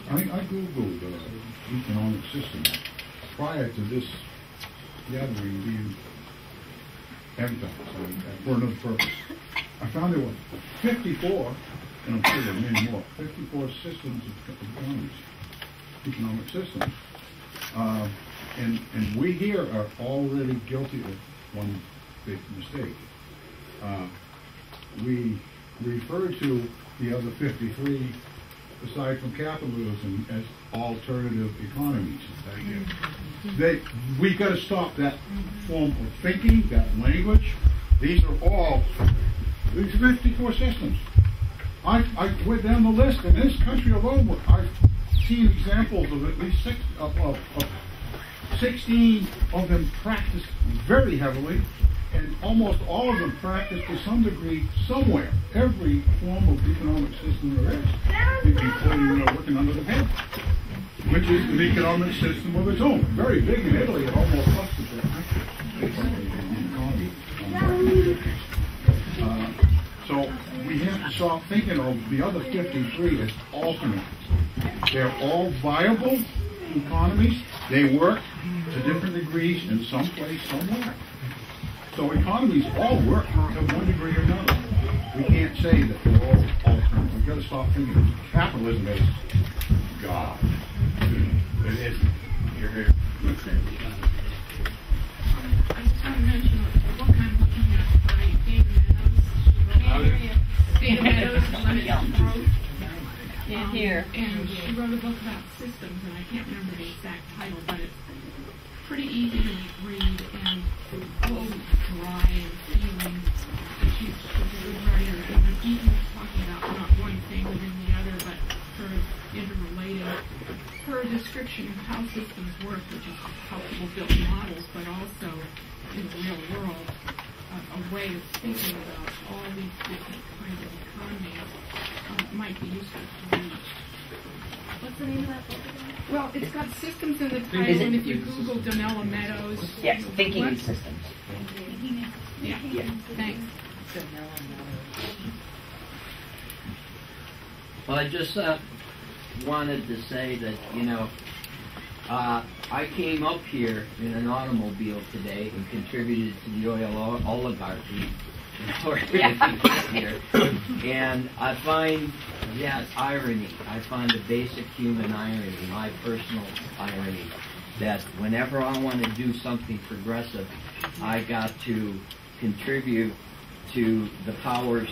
I Googled economic system prior to this gathering being advertised for another purpose. I found there were 54, and I'm sure there are many more, 54 systems of economic systems. And we here are already guilty of one big mistake. We refer to the other 53, aside from capitalism, as alternative economies. We got to stop that form of thinking, that language. These 54 systems. I went down the list, and in this country alone, I've seen examples of at least 16 of them practiced very heavily, and almost all of them practiced to some degree somewhere. Every form of economic system there is, including working under the pen, which is an economic system of its own. Very big in Italy, it almost busted their economy. So we have to stop thinking of the other 53 as alternate. They're all viable economies. They work to different degrees in some place, somewhere. So economies all work to one degree or another. We can't say that they're all alternate. We've got to stop thinking of capitalism as God. It isn't. You're here. I just want to mention the book I'm looking at by Dana Meadows, Limited Growth. Here. And she wrote a book about systems, and I can't remember the exact title, but it's pretty easy to read and full dry and feeling. She's a good writer, and even talking about not one thing within the other, but sort of interrelated. Her description of how systems work, which is how people build models, but also in the real world, a way of thinking about all these different kinds of economies might be useful to read. What's the name of that book again? Well, it's got systems in the title, and if you Google Donella Meadows... Yes, Thinking in Systems. Yeah, thanks. Well, I just wanted to say that, I came up here in an automobile today and contributed to the oil oligarchy in order to get here. And I find that irony. I find the basic human irony, my personal irony, that whenever I want to do something progressive, I got to contribute to the powers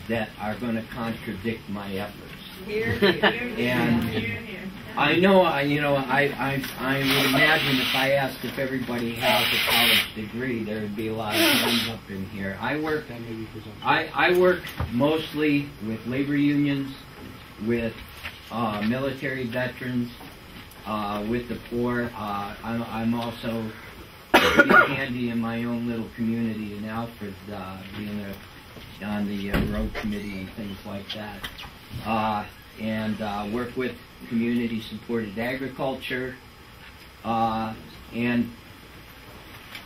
that are going to contradict my efforts. And I know, I would imagine if I asked if everybody has a college degree, there would be a lot of hands up in here. I work mostly with labor unions, with military veterans, with the poor. I'm also pretty handy in my own little community in Alfred, being on the road committee and things like that. And work with community-supported agriculture. And,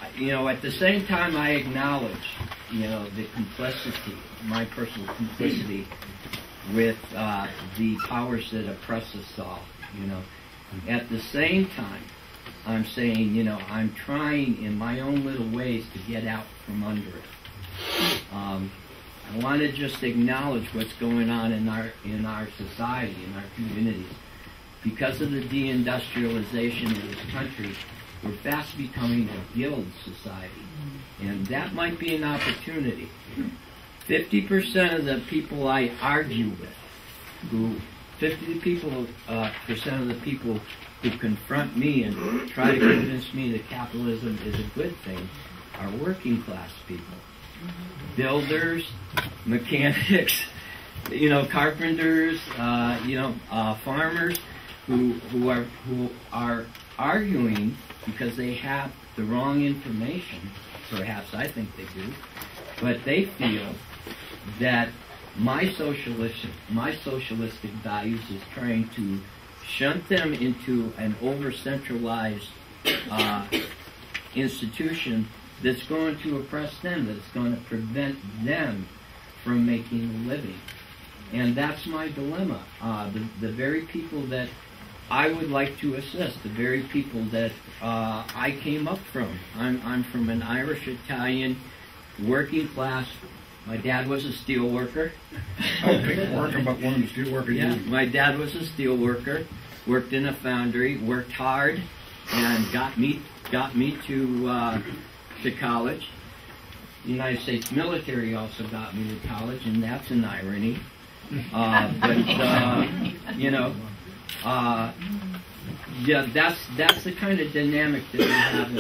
at the same time I acknowledge, the complicity, my personal complicity with the powers that oppress us all, At the same time, I'm saying, I'm trying in my own little ways to get out from under it. I want to just acknowledge what's going on in our society, in our communities. Because of the deindustrialization of this country, we're fast becoming a guild society. And that might be an opportunity. 50% of the people I argue with, 50% of the people who confront me and try to convince me that capitalism is a good thing, are working class people. Builders, mechanics, carpenters, farmers who are arguing because they have the wrong information. Perhaps I think they do, but they feel that my socialistic values is trying to shunt them into an over-centralized institution that's going to oppress them, that's going to prevent them from making a living. And that's my dilemma. The very people that I would like to assist, the very people that I came up from. I'm from an Irish-Italian working class. My dad was a steel worker. Okay, working, but one of the steel workers. Yeah, my dad was a steel worker, worked in a foundry, worked hard, and got me to college. The United States military also got me to college, and that's an irony. Yeah, that's the kind of dynamic that we have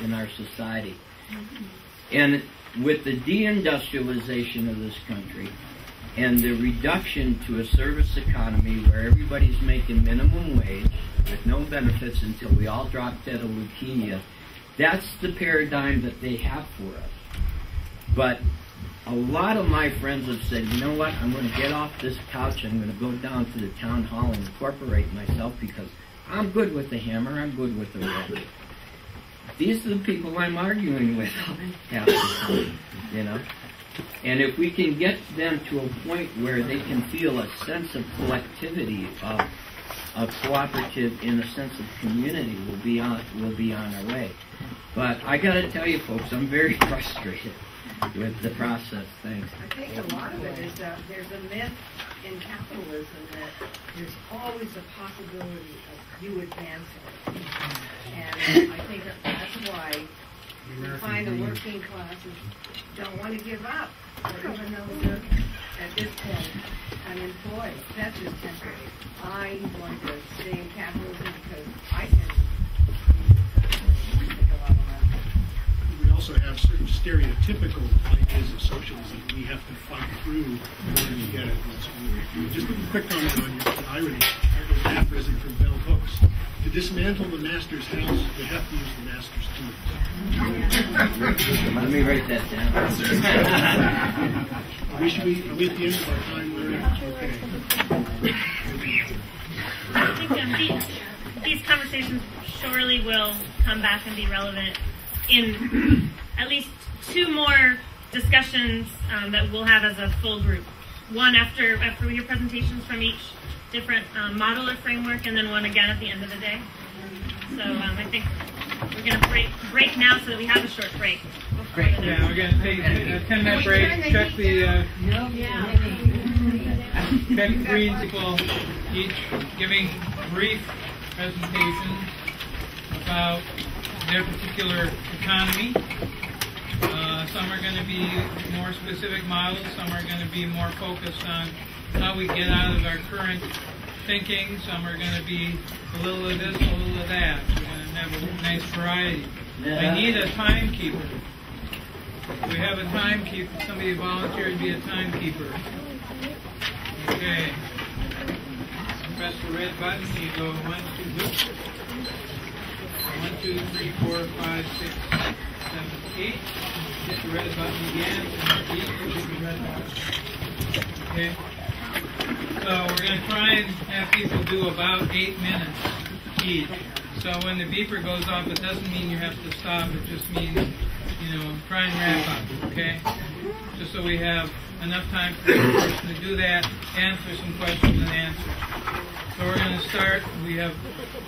in our society. And with the deindustrialization of this country and the reduction to a service economy where everybody's making minimum wage with no benefits until we all drop dead of leukemia, that's the paradigm that they have for us. But a lot of my friends have said, you know what, I'm going to get off this couch, I'm going to go down to the town hall and incorporate myself because I'm good with the hammer, I'm good with the rope. These are the people I'm arguing with half the time, you know. And if we can get them to a point where they can feel a sense of collectivity, of cooperative, in a sense of community, we'll be on our way. But I got to tell you, folks, I'm very frustrated with the process. Thanks. I think a lot of it is that there's a myth in capitalism that there's always a possibility of you advancing. And I think that's why you find the working classes don't want to give up, or even though they're at this point unemployed. That's just temporary. I'm going to stay in capitalism because I can make a lot of money. We also have certain stereotypical ideas of socialism we have to fight through in order to get it. Just a quick comment on your irony, aphorism from Bell Hooks. To dismantle the master's house, they have to use the master's tools. Let me write that down. Are we at the end of our time, Larry? Okay. I think these conversations surely will come back and be relevant in at least two more discussions that we'll have as a full group. One after we hear presentations from each different model or framework, and then one again at the end of the day. So I think we're going to break now so that we have a short break. Yeah, we're going to take a 10-minute break. Check the greens equal each giving brief presentations about their particular economy. Some are going to be more specific models. Some are going to be more focused on how we get out of our current thinking. Some are going to be a little of this, a little of that. We're going to have a nice variety. I need a timekeeper. We have a timekeeper. Somebody volunteered to be a timekeeper. Okay. Press the red button. You go 1, 2, 3, 4, 5, 6, 7, 8. Hit the red button again. And repeat. Hit the red button. Okay. So we're going to try and have people do about 8 minutes each. So when the beeper goes off, it doesn't mean you have to stop. It just means, try and wrap up, okay? Just so we have enough time for each person to do that, answer some questions and answers. So we're going to start. We have,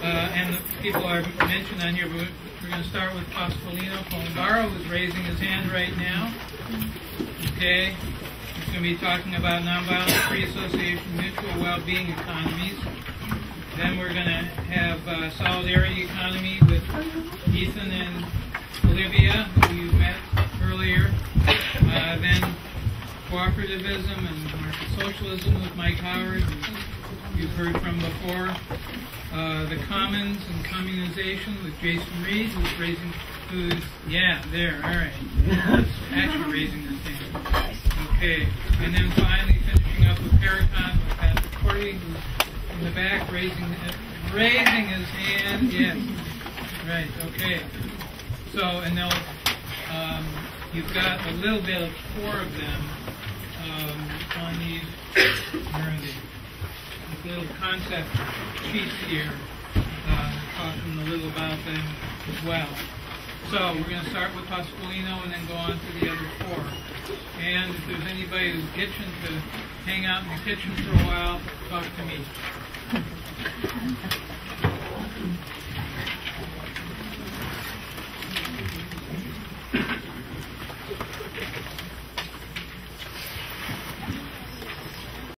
and the people are mentioned on here, but we're going to start with Pasqualino Colombaro, who's raising his hand right now. Okay. He's going to be talking about nonviolent free association, mutual well-being economies. Then we're going to have solidarity economy with Ethan and Olivia, who you met earlier. Then cooperativism and market socialism with Mike Howard, who you've heard from before. The commons and communization with Jason Reed, all right. Actually raising his hand. Okay. And then finally finishing up with Paracon with Patrick Cordy, who's in the back raising his hand. Yes. Right. Okay. So, and they'll, you've got a little bit of 4 of them on these, where are they? Little concept sheets here, talking a little about them as well. So we're going to start with Pasqualino and then go on to the other four. And if there's anybody who's itching to hang out in the kitchen for a while, talk to me.